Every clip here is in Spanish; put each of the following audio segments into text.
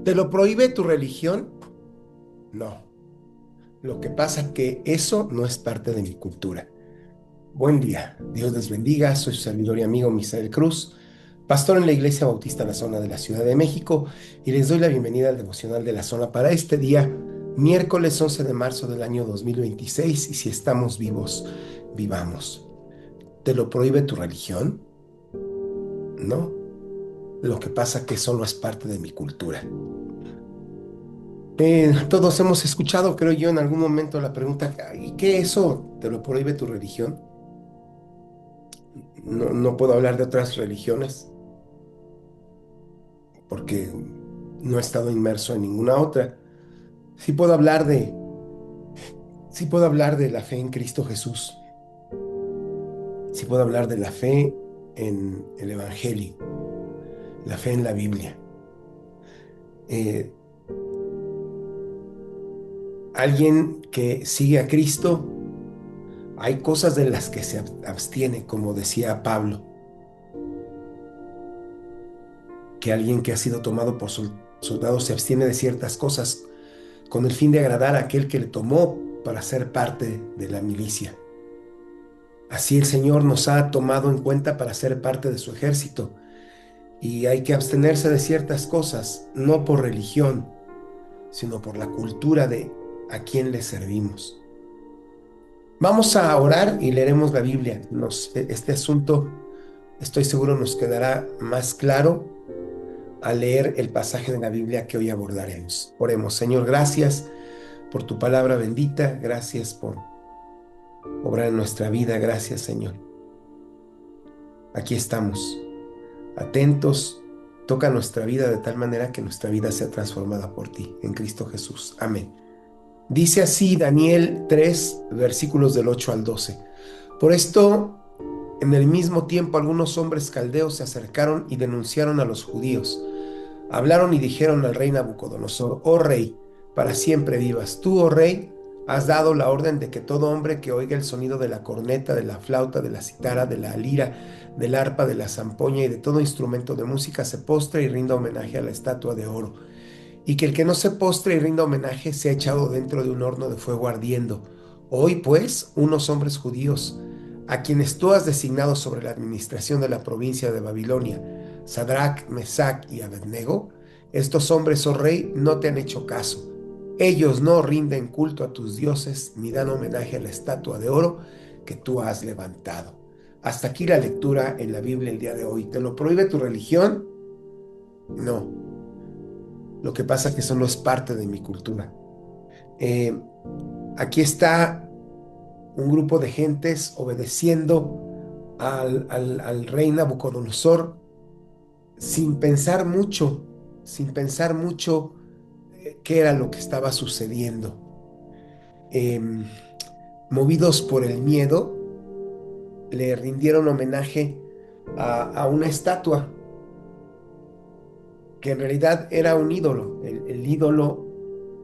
¿Te lo prohíbe tu religión? No. Lo que pasa es que eso no es parte de mi cultura. Buen día. Dios les bendiga. Soy su servidor y amigo Misael Cruz, pastor en la Iglesia Bautista La Zona de la Ciudad de México, y les doy la bienvenida al devocional de La Zona para este día, miércoles 11 de marzo del año 2026. Y si estamos vivos, vivamos. ¿Te lo prohíbe tu religión? No. Lo que pasa es que eso no es parte de mi cultura. Todos hemos escuchado, creo yo, en algún momento la pregunta: ¿y qué eso te lo prohíbe tu religión? No, no puedo hablar de otras religiones porque no he estado inmerso en ninguna otra. Sí puedo hablar sí puedo hablar de la fe en Cristo Jesús. Sí puedo hablar de la fe en el Evangelio, la fe en la Biblia. Eh, Alguien que sigue a Cristo, hay cosas de las que se abstiene, como decía Pablo, que alguien que ha sido tomado por soldados se abstiene de ciertas cosas con el fin de agradar a aquel que le tomó para ser parte de la milicia. Así el Señor nos ha tomado en cuenta para ser parte de su ejército, y hay que abstenerse de ciertas cosas, no por religión, sino por la cultura de a quién le servimos. Vamos a orar y leeremos la Biblia. Este asunto, estoy seguro, nos quedará más claro al leer el pasaje de la Biblia que hoy abordaremos. Oremos. Señor, gracias por tu palabra bendita, gracias por obrar en nuestra vida, gracias, Señor. Aquí estamos, atentos. Toca nuestra vida de tal manera que nuestra vida sea transformada por ti, en Cristo Jesús. Amén. Dice así Daniel 3, versículos del 8 al 12. Por esto, en el mismo tiempo, algunos hombres caldeos se acercaron y denunciaron a los judíos. Hablaron y dijeron al rey Nabucodonosor: oh rey, para siempre vivas. Tú, oh rey, has dado la orden de que todo hombre que oiga el sonido de la corneta, de la flauta, de la citara, de la lira, del arpa, de la zampoña y de todo instrumento de música se postre y rinda homenaje a la estatua de oro, y que el que no se postre y rinda homenaje sea echado dentro de un horno de fuego ardiendo. Hoy, pues, unos hombres judíos, a quienes tú has designado sobre la administración de la provincia de Babilonia, Sadrach, Mesach y Abednego, estos hombres, oh rey, no te han hecho caso. Ellos no rinden culto a tus dioses ni dan homenaje a la estatua de oro que tú has levantado. Hasta aquí la lectura en la Biblia el día de hoy. ¿Te lo prohíbe tu religión? No. Lo que pasa es que eso no es parte de mi cultura. Eh, Aquí está un grupo de gentes obedeciendo al rey Nabucodonosor sin pensar mucho qué era lo que estaba sucediendo. Em, Movidos por el miedo, le rindieron homenaje a una estatua que en realidad era un ídolo, el ídolo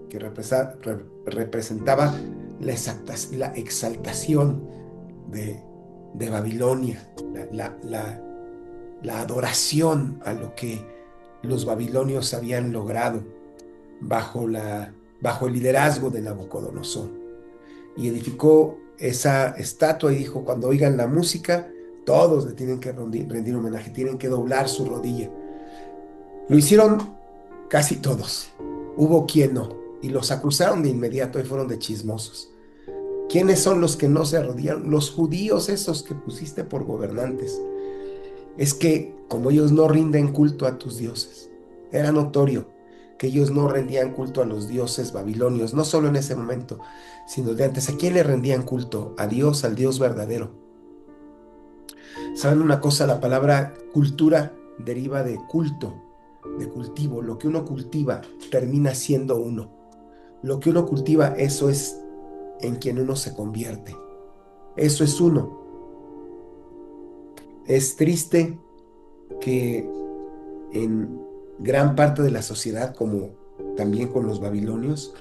que representaba la exaltación de, de Babilonia, la adoración a lo que los babilonios habían logrado bajo el liderazgo de Nabucodonosor. Y edificó esa estatua y dijo: cuando oigan la música, todos le tienen que rendir homenaje, tienen que doblar su rodilla. Lo hicieron casi todos. Hubo quien no, y los acusaron de inmediato y fueron de chismosos. ¿Quiénes son los que no se arrodillaron? Los judíos, esos que pusiste por gobernantes. Es que como ellos no rinden culto a tus dioses, era notorio que ellos no rendían culto a los dioses babilonios, no solo en ese momento, sino de antes. ¿A quién le rendían culto? A Dios, al Dios verdadero. ¿Saben una cosa? La palabra cultura deriva de culto, de cultivo. Lo que uno cultiva termina siendo uno. Lo que uno cultiva, eso es en quien uno se convierte. Eso es uno. Es triste que en gran parte de la sociedad, como también con los babilonios,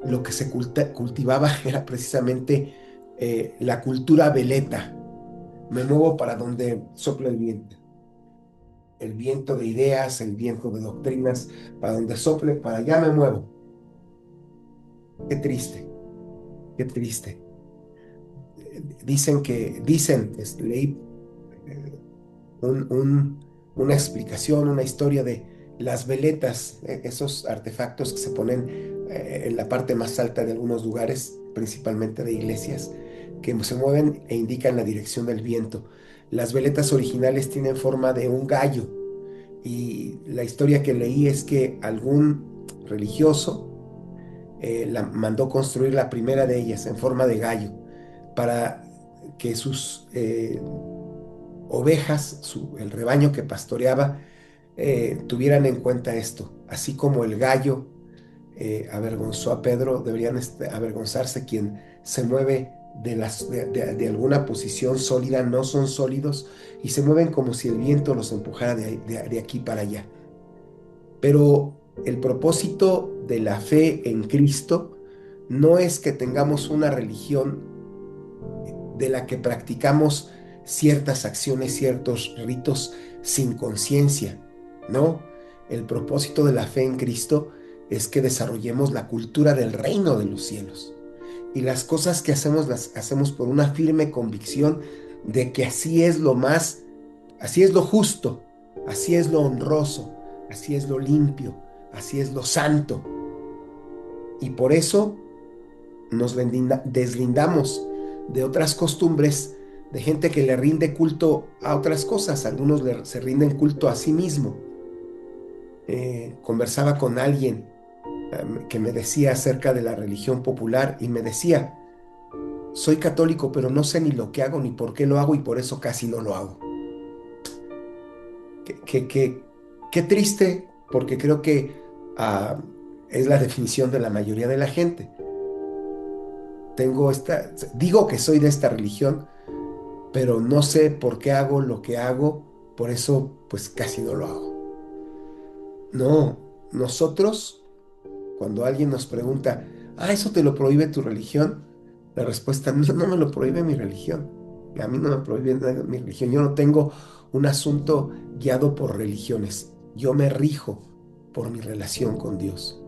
lo que se cultivaba era precisamente la cultura veleta. Me muevo para donde sopla el viento. el viento de ideas, el viento de doctrinas, para donde sople, para allá me muevo. Qué triste, qué triste. Leí eh, un- un- una explicación, una historia de las veletas, esos artefactos que se ponen en la parte más alta de algunos lugares, principalmente de iglesias, que se mueven e indican la dirección del viento. Las veletas originales tienen forma de un gallo y la historia que leí es que algún religioso la mandó construir la primera de ellas en forma de gallo para que sus ovejas, el rebaño que pastoreaba, tuvieran en cuenta esto. Así como el gallo avergonzó a Pedro, deberían avergonzarse quien se mueve de alguna posición sólida, no son sólidos y se mueven como si el viento los empujara de aquí para allá. Pero el propósito de la fe en Cristo no es que tengamos una religión de la que practicamos ciertas acciones, ciertos ritos sin conciencia, ¿no? El propósito de la fe en Cristo es que desarrollemos la cultura del reino de los cielos. Y las cosas que hacemos las hacemos por una firme convicción de que así es lo justo, así es lo honroso, así es lo limpio, así es lo santo. Y por eso nos deslindamos de otras costumbres, de gente que le rinde culto a otras cosas. Algunos se rinden culto a sí mismo. Conversaba con alguien que me decía acerca de la religión popular y me decía, soy católico, pero no sé ni lo que hago ni por qué lo hago y por eso casi no lo hago. Qué, qué, qué- qué triste, porque creo que ah, es la definición de la mayoría de la gente. Digo que soy de esta religión, pero no sé por qué hago lo que hago, por eso pues casi no lo hago. No, nosotros, cuando alguien nos pregunta, ¿eso te lo prohíbe tu religión? La respuesta, no, no me lo prohíbe mi religión. A mí no me prohíbe nada mi religión. Yo no tengo un asunto guiado por religiones. Yo me rijo por mi relación con Dios.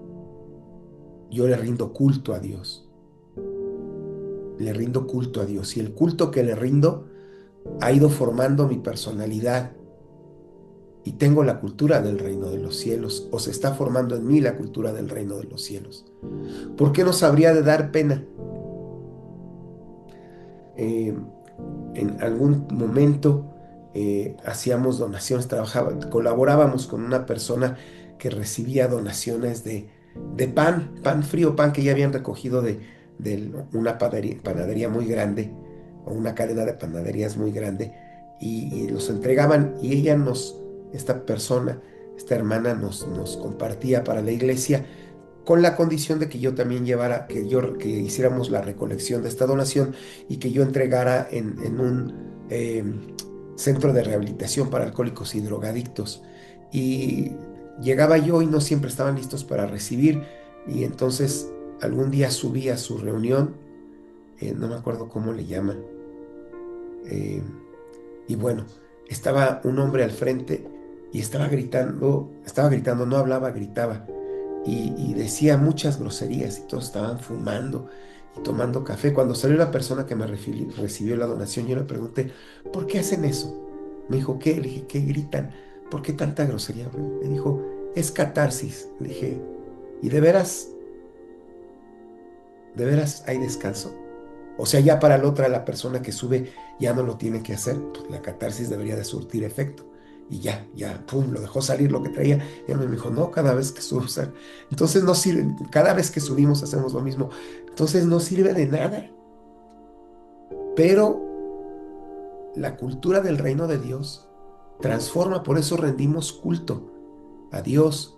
Yo le rindo culto a Dios. Le rindo culto a Dios. Y el culto que le rindo ha ido formando mi personalidad y tengo la cultura del reino de los cielos, o se está formando en mí la cultura del reino de los cielos. ¿Por qué nos habría de dar pena? Eh, en algún momento hacíamos donaciones, colaborábamos con una persona que recibía donaciones de pan frío, pan que ya habían recogido de una panadería muy grande, o una cadena de panaderías muy grande, y los entregaban, y esta persona, esta hermana nos compartía para la iglesia con la condición de que yo también que hiciéramos la recolección de esta donación y que yo entregara en un centro de rehabilitación para alcohólicos y drogadictos. Y llegaba yo y no siempre estaban listos para recibir, y entonces algún día subí a su reunión, no me acuerdo cómo le llaman, eh, y bueno, estaba un hombre al frente y estaba gritando, no hablaba, gritaba y decía muchas groserías y todos estaban fumando y tomando café. Cuando salió la persona que recibió la donación, yo le pregunté, ¿por qué hacen eso? Me dijo, ¿qué? Le dije, ¿qué gritan? ¿Por qué tanta grosería? Me dijo, es catarsis. Le dije, ¿y de veras hay descanso? O sea, ya para la otra, la persona que sube ya no lo tiene que hacer, pues la catarsis debería de surtir efecto. Y ya, pum, lo dejó salir lo que traía. Y él me dijo, no, cada vez que subo, entonces no sirve, cada vez que subimos hacemos lo mismo. Entonces no sirve de nada. Pero la cultura del reino de Dios transforma, por eso rendimos culto a Dios.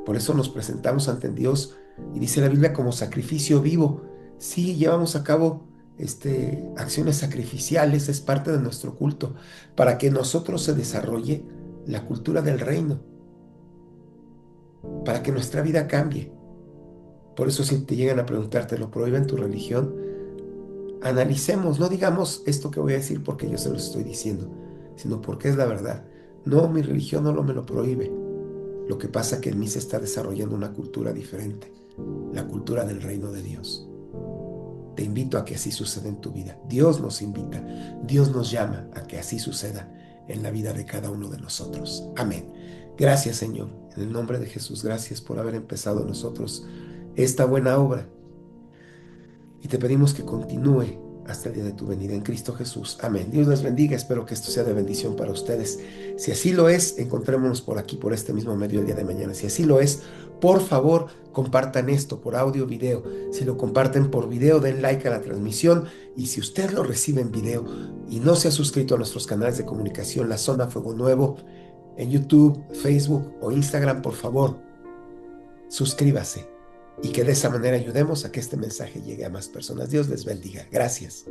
Por eso nos presentamos ante Dios y dice la Biblia como sacrificio vivo. Sí, llevamos a cabo acciones sacrificiales, es parte de nuestro culto, para que nosotros se desarrolle la cultura del reino, para que nuestra vida cambie. Por eso si te llegan a preguntar, ¿te lo prohíben tu religión? Analicemos, no digamos esto que voy a decir porque yo se lo estoy diciendo. sino porque es la verdad. No, mi religión no me lo prohíbe. Lo que pasa es que en mí se está desarrollando una cultura diferente, la cultura del reino de Dios. Te invito a que así suceda en tu vida. Dios nos invita, Dios nos llama a que así suceda en la vida de cada uno de nosotros. Amén. Gracias, Señor. En el nombre de Jesús, gracias por haber empezado en nosotros esta buena obra. Y te pedimos que continúe hasta el día de tu venida en Cristo Jesús. Amén. Dios les bendiga. Espero que esto sea de bendición para ustedes. Si así lo es, encontrémonos por aquí, por este mismo medio el día de mañana. Si así lo es, por favor, compartan esto por audio o video. Si lo comparten por video, den like a la transmisión. Y si usted lo recibe en video y no se ha suscrito a nuestros canales de comunicación, La Zona Fuego Nuevo, en YouTube, Facebook o Instagram, por favor, suscríbase y que de esa manera ayudemos a que este mensaje llegue a más personas. Dios les bendiga. Gracias.